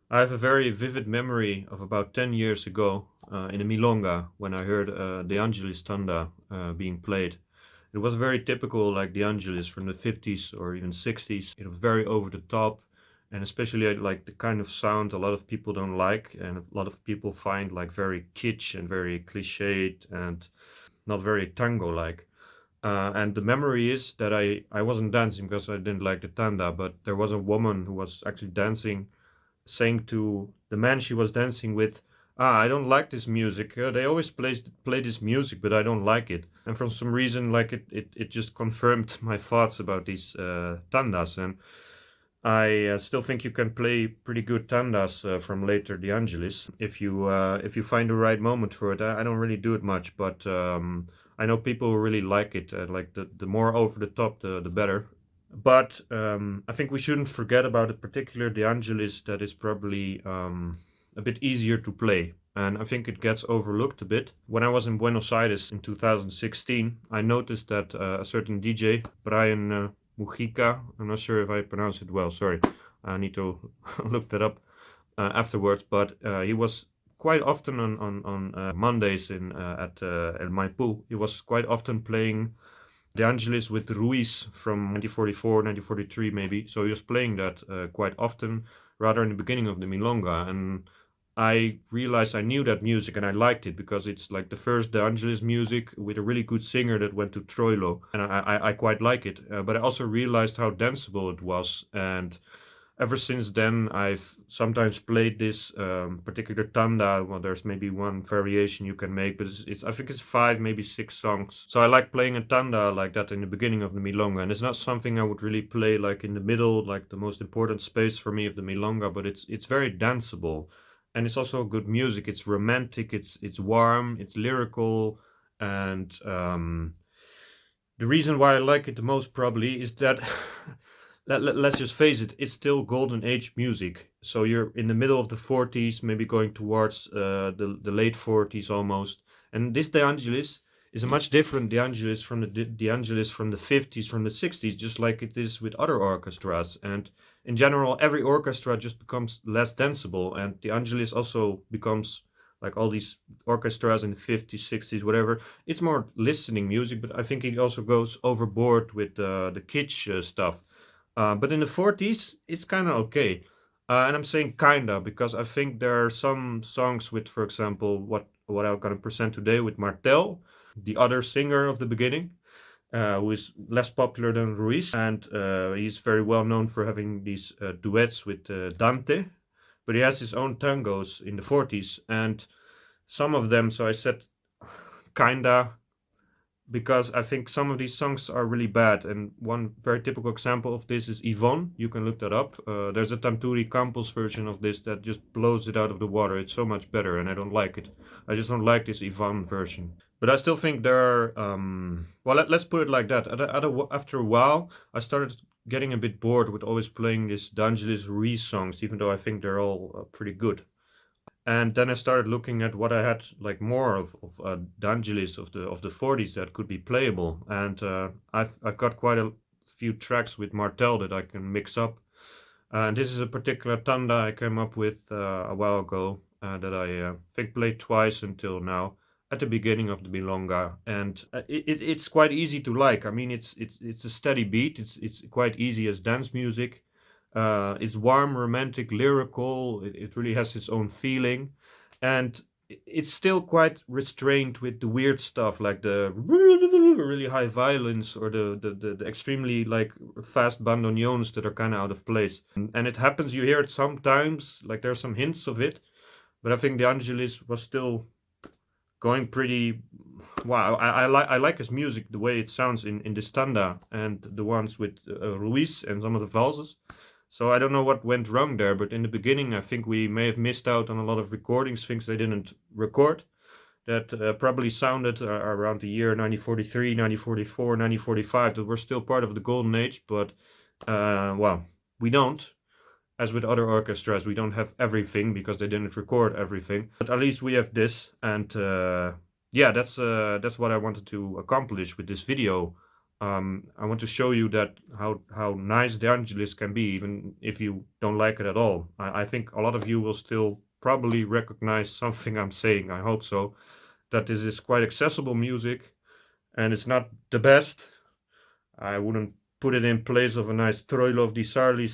I have a very vivid memory of about 10 years ago in a milonga when I heard De Angelis Tanda being played. It was very typical, like De Angelis from the 50s or even 60s. It was very over the top, and especially like the kind of sound a lot of people don't like, and a lot of people find like very kitsch and very cliched and not very tango like. And the memory is that I wasn't dancing because I didn't like the tanda, but there was a woman who was actually dancing saying to the man she was dancing with, I don't like this music. They always play this music, but I don't like it. And for some reason, like it just confirmed my thoughts about these tandas. And I still think you can play pretty good tandas from later De Angelis if you find the right moment for it. I don't really do it much, but I know people who really like it. Like the more over the top, the better. But I think we shouldn't forget about a particular De Angelis that is probably a bit easier to play. And I think it gets overlooked a bit. When I was in Buenos Aires in 2016, I noticed that a certain DJ, Brian Mujica, I'm not sure if I pronounce it well, sorry, I need to look that up afterwards, but he was quite often on Mondays at El Maipú. He was quite often playing De Angelis with Ruiz from 1944, 1943 maybe. So he was playing that quite often, rather in the beginning of the Milonga. And I realized I knew that music and I liked it because it's like the first De Angelis music with a really good singer that went to Troilo. And I quite like it. But I also realized how danceable it was. And ever since then, I've sometimes played this particular tanda. Well, there's maybe one variation you can make, but it's I think it's five, maybe six songs. So I like playing a tanda like that in the beginning of the milonga, and it's not something I would really play like in the middle, like the most important space for me of the milonga. But it's very danceable, and it's also good music. It's romantic. It's warm. It's lyrical, and the reason why I like it the most probably is that let's just face it, it's still golden age music. So you're in the middle of the 40s, maybe going towards the late 40s almost. And this De Angelis is a much different De Angelis from the De Angelis from the 50s, from the 60s, just like it is with other orchestras. And in general, every orchestra just becomes less danceable, and De Angelis also becomes like all these orchestras in the 50s, 60s, whatever. It's more listening music, but I think it also goes overboard with the kitsch stuff. But in the 40s, it's kind of okay. And I'm saying kinda because I think there are some songs with, for example, what I'm gonna present today with Martel, the other singer of the beginning, who is less popular than Ruiz, and he's very well known for having these duets with Dante. But he has his own tangos in the 40s, and some of them. So I said kinda because I think some of these songs are really bad. And one very typical example of this is Yvonne. You can look that up. There's a Tanturi Campos version of this that just blows it out of the water. It's so much better, and I don't like it. I just don't like this Yvonne version. But I still think there are. Well, let's put it like that. After a while, I started getting a bit bored with always playing these D'Angelis Ruiz songs, even though I think they're all pretty good. And then I started looking at what I had like more of D'Angelis of the 40s that could be playable, and I've got quite a few tracks with Martel that I can mix up. And this is a particular tanda I came up with a while ago that I think played twice until now at the beginning of the milonga, and it's quite easy to like. I mean, it's a steady beat. It's quite easy as dance music. It's warm, romantic, lyrical. It really has its own feeling, and it's still quite restrained with the weird stuff like the really high violence or the extremely like fast bandoneons that are kind of out of place. And it happens, you hear it sometimes, like there's some hints of it, but I think De Angelis was still going pretty. Wow, I like his music, the way it sounds in the standa and the ones with Ruiz and some of the valses. So I don't know what went wrong there, but in the beginning, I think we may have missed out on a lot of recordings, things they didn't record that probably sounded around the year 1943, 1944, 1945, that were still part of the golden age, but well, we don't. As with other orchestras, we don't have everything because they didn't record everything. But at least we have this, and yeah, that's what I wanted to accomplish with this video. I want to show you that how nice De Angelis can be, even if you don't like it at all. I think a lot of you will still probably recognize something I'm saying. I hope so. That this is quite accessible music, and it's not the best. I wouldn't put it in place of a nice Troilov di Sarli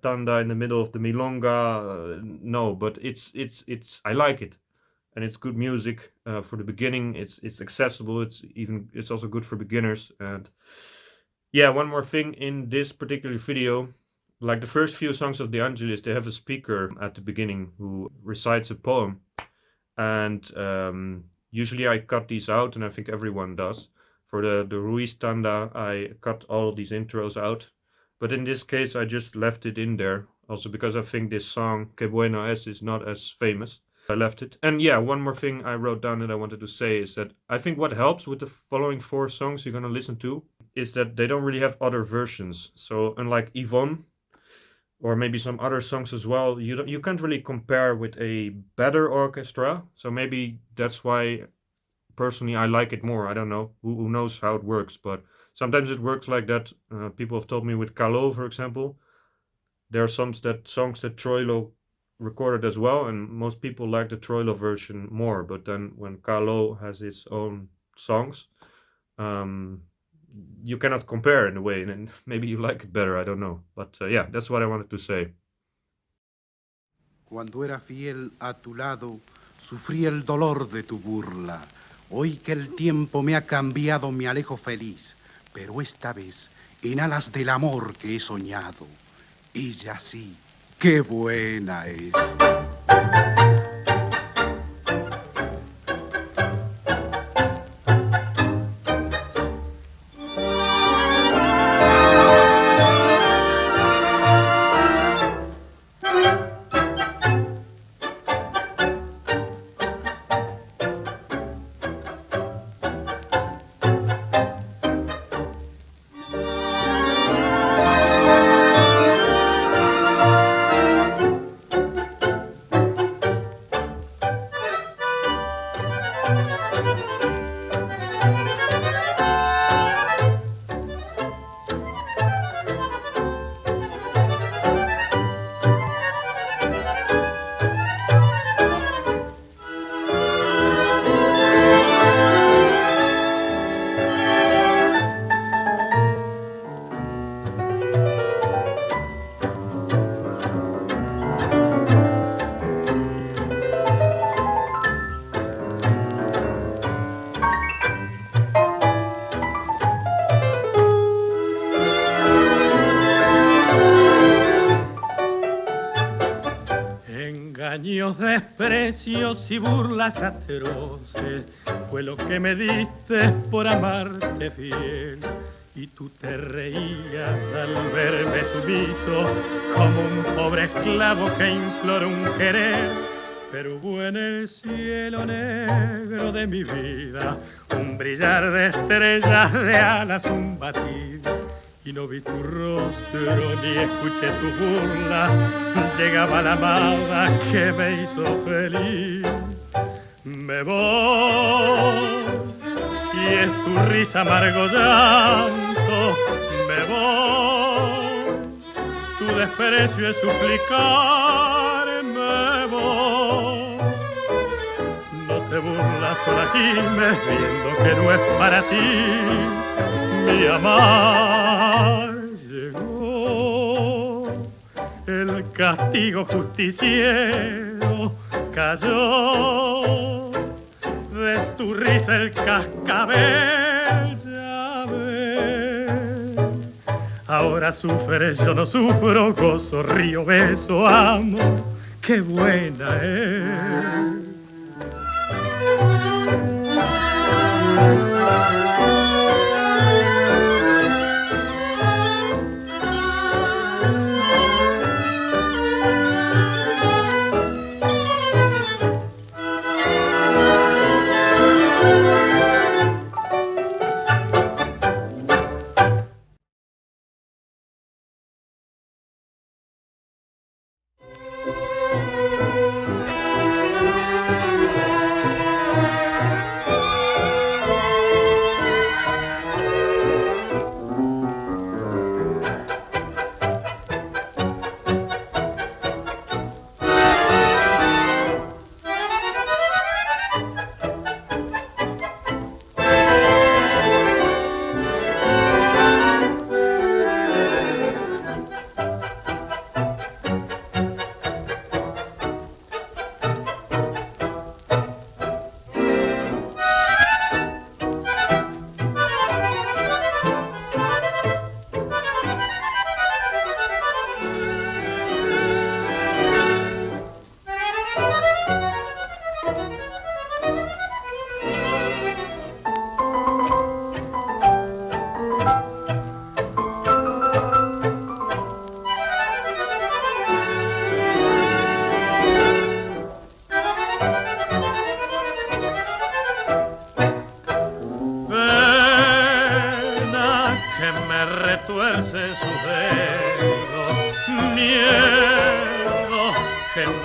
Tanda in the middle of the Milonga. No, but it's I like it, and it's good music for the beginning. It's accessible. It's also good for beginners. And yeah, one more thing in this particular video, like the first few songs of De Angelis, they have a speaker at the beginning who recites a poem, and usually I cut these out, and I think everyone does. For the Ruiz Tanda, I cut all of these intros out, but in this case I just left it in there, also because I think this song Que Buena Es is not as famous. I left it. And yeah, one more thing I wrote down that I wanted to say is that I think what helps with the following 4 songs you're gonna listen to is that they don't really have other versions. So unlike Yvonne, or maybe some other songs as well, you can't really compare with a better orchestra. So maybe that's why personally I like it more. I don't know, who knows how it works, but sometimes it works like that. People have told me with Calo, for example, there are songs that Troilo recorded as well, and most people like the Troilo version more. But then when Calo has its own songs, you cannot compare in a way, and maybe you like it better, I don't know. But yeah, that's what I wanted to say. Cuando era fiel a tu lado, sufrí el dolor de tu burla. Hoy que el tiempo me ha cambiado, me alejo feliz, pero esta vez en alas del amor que he soñado. Ella sí, qué buena es. Engaños, desprecios y burlas atroces fue lo que me diste por amarte fiel. Y tú te reías al verme sumiso como un pobre esclavo que implora un querer. Pero hubo en el cielo negro de mi vida un brillar de estrellas, de alas, un batir. Y no vi tu rostro ni escuché tu burla, llegaba la amada que me hizo feliz. Me voy y es tu risa amargo llanto. Me voy, tu desprecio es suplicar. Me voy, no te burlas o la gimes viendo que no es para ti mi amar. Llegó el castigo justiciero, cayó de tu risa el cascabel. Ya ves, ahora sufres, yo no sufro, gozo, río, beso, amo, qué buena es.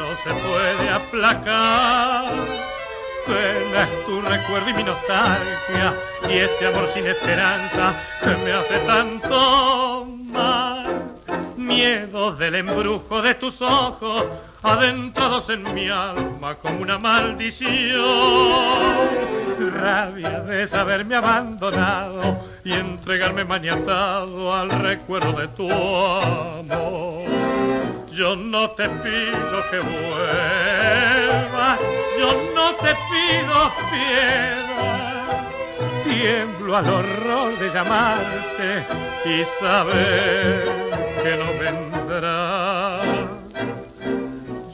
no se puede aplacar. Pena es tu recuerdo y mi nostalgia, y este amor sin esperanza que me hace tanto mal. Miedo del embrujo de tus ojos, adentrados en mi alma como una maldición. Rabia de saberme abandonado y entregarme maniatado al recuerdo de tu amor. Yo no te pido que vuelvas, yo no te pido piedad. Tiemblo al horror de llamarte y saber que no vendrás.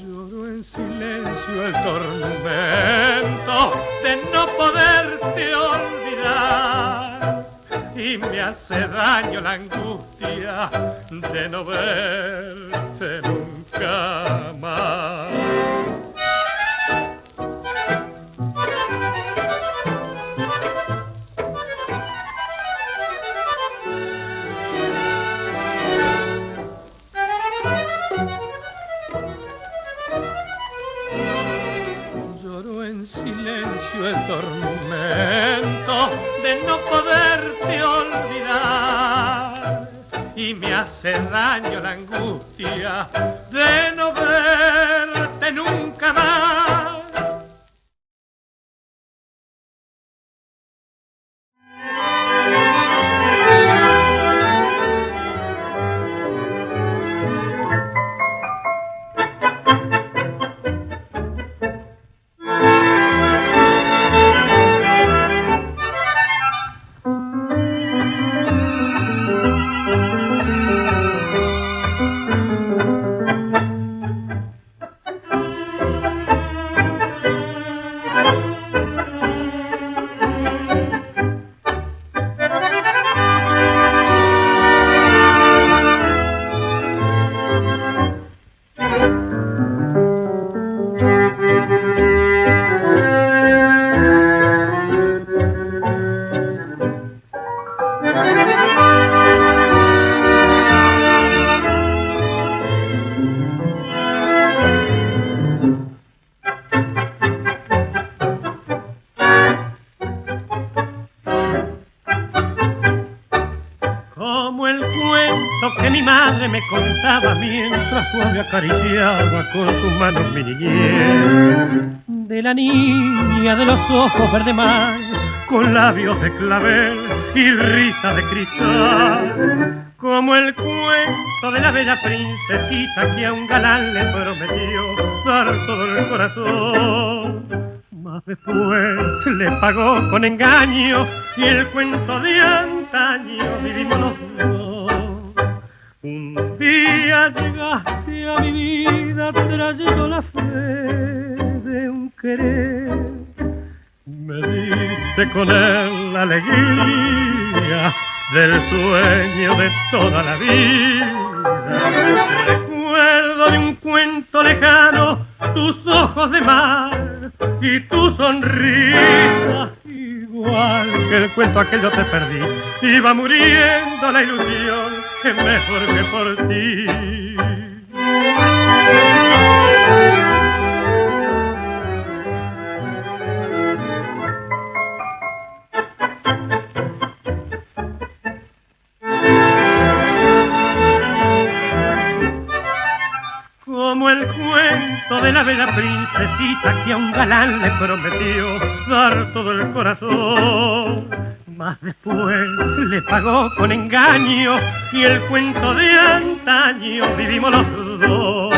Lloro en silencio el tormento de no poderte olvidar, y me hace daño la angustia de no verte nunca más. Silencio el tormento de no poderte olvidar, y me hace daño la angustia de no verte nunca más. Me contaba mientras suave acariciaba con sus manos mi niñez, de la niña de los ojos verde mar, con labios de clavel y risa de cristal, como el cuento de la bella princesita que a un galán le prometió dar todo el corazón. Mas después le pagó con engaño y el cuento de antaño vivimos los dos. Un día llegaste a mi vida trayendo la fe de un querer. Me diste con él la alegría del sueño de toda la vida. Recuerdo de un cuento lejano tus ojos de mar y tu sonrisa. Igual que el cuento aquel yo te perdí, iba muriendo la ilusión que me forjé por ti. Como el cuento de la bella princesita que a un galán le prometió dar todo el corazón, mas después le pagó con engaño y el cuento de antaño vivimos los dos.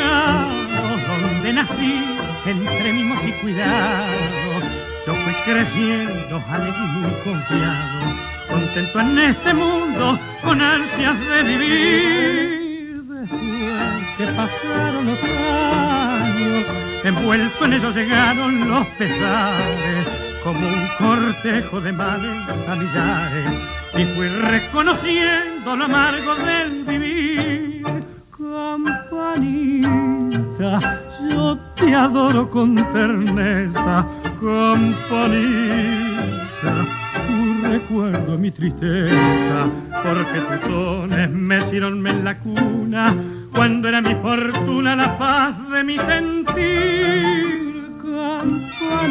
lejanos donde nací, entre mimos y cuidados, yo fui creciendo alegre y muy confiado, contento en este mundo, con ansias de vivir. Después que pasaron los años, envuelto en ellos llegaron los pesares, como un cortejo de males a millares, y fui reconociendo lo amargo del vivir. Campanita, yo te adoro con terneza, campanita, tu recuerdo mi tristeza, porque tus sones mecieronme en la cuna, cuando era mi fortuna la paz de mi sentir. Campanita,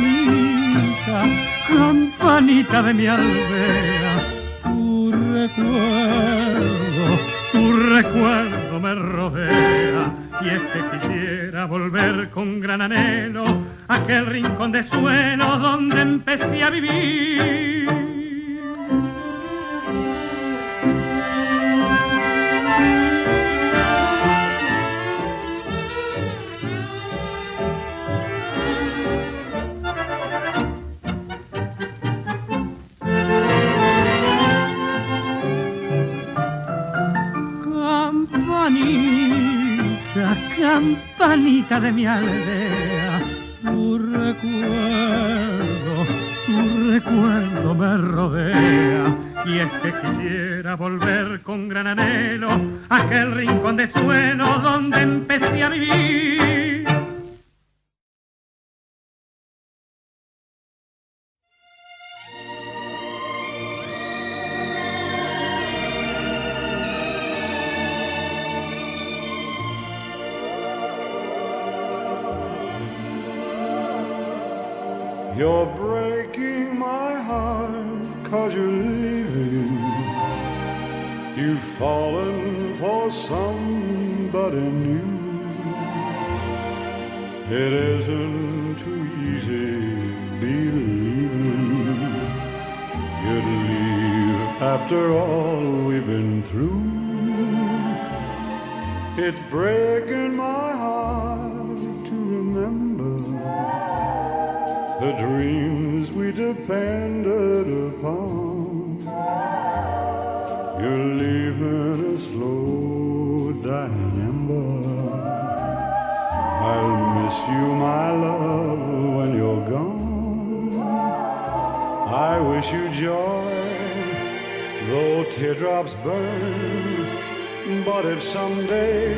campanita de mi aldea, tu recuerdo me rodea, y es que quisiera volver con gran anhelo a aquel rincón de suelo donde empecé a vivir. Campanita de mi aldea, tu recuerdo me rodea, y es que quisiera volver con gran anhelo a aquel rincón de suelo donde empecé a vivir. You're breaking my heart 'cause you're leaving. You've fallen for somebody new. It isn't too easy believing you'd leave after all we've been through. It's breaking my heart to remember the dreams we depended upon. You're leaving a slow dying ember. I'll miss you, my love, when you're gone. I wish you joy, though teardrops burn. But if someday